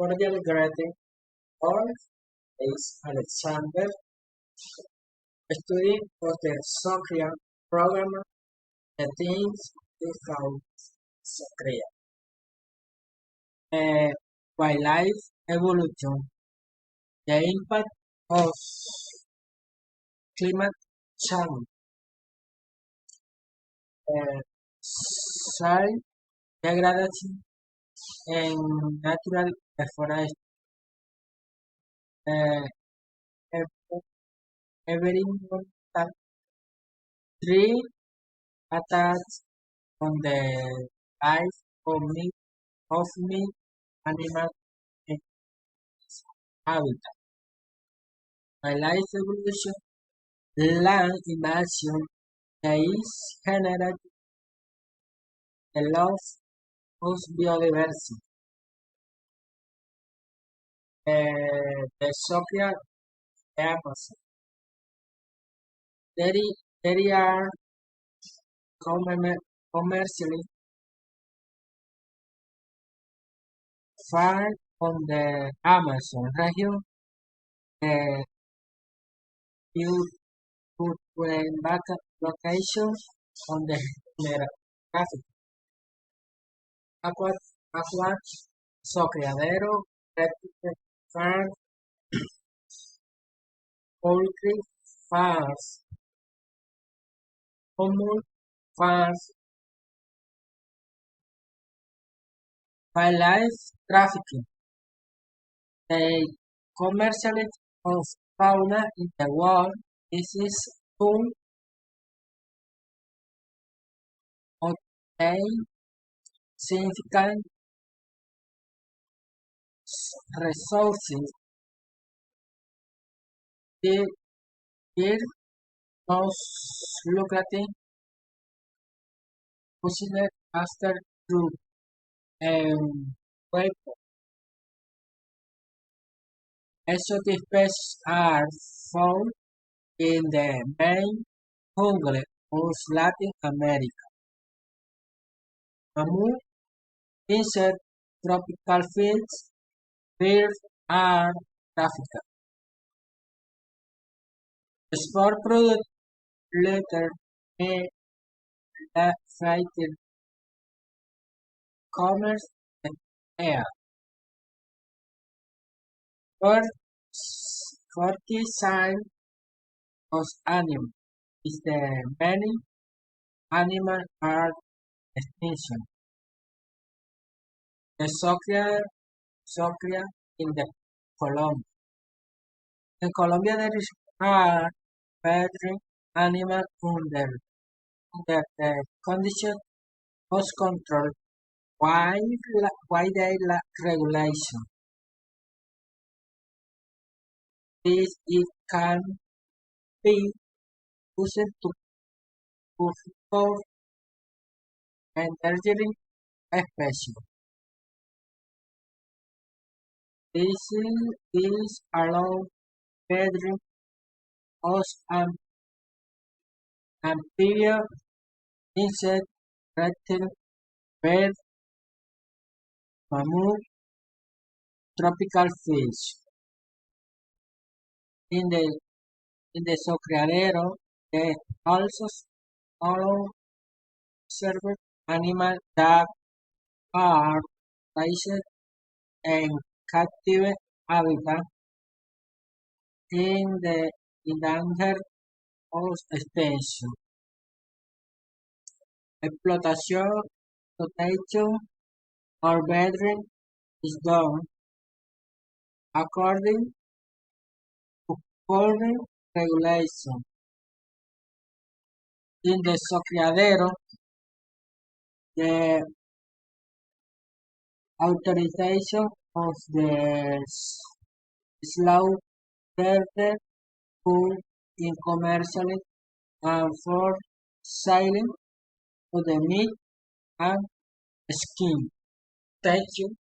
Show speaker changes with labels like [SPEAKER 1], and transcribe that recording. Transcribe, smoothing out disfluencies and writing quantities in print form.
[SPEAKER 1] Cordial greeting. All is Alexander, studying for the zoocria program. The things is called zoocria. Wildlife evolution. The impact of climate change. Soil degradation and natural deforestation. Uh, environmental tree attacks on the life of many animals and habitat. Wildlife evolution, land invasion, is generated the loss of biodiversity. The social Amazon. There are commercially found on the Amazon region. The locations on the graphic. Aqua, Criadero, Reptile Farm, Poultry Farms, Common Farms, Wildlife Trafficking, the commercialization of fauna in the world. This is to obtain significant resources. Here most lucrative position after group and weapon. Exotic species are found in the main jungle of Latin America. Mammoth, insect, tropical fields, birds are trafficked. Sport product later may fighting commerce and air. For 40 sign of animal is the many animal are extinction. The zoocria in the Colombia. In Colombia there is are bedroom animal under the condition of control why they lack regulation. This it can be used to restore endangered species. This allows bedroom of amphibian, insect, reptile, bird, mammoth, tropical fish. In the criadero, they also allow observe animals that are raised in captive habitat in the endangered of extinction. Exploitation or bedding is done according to current regulation. In the criadero, the authorization of the slaughter food in commercial and for selling to the meat and skin. Thank you.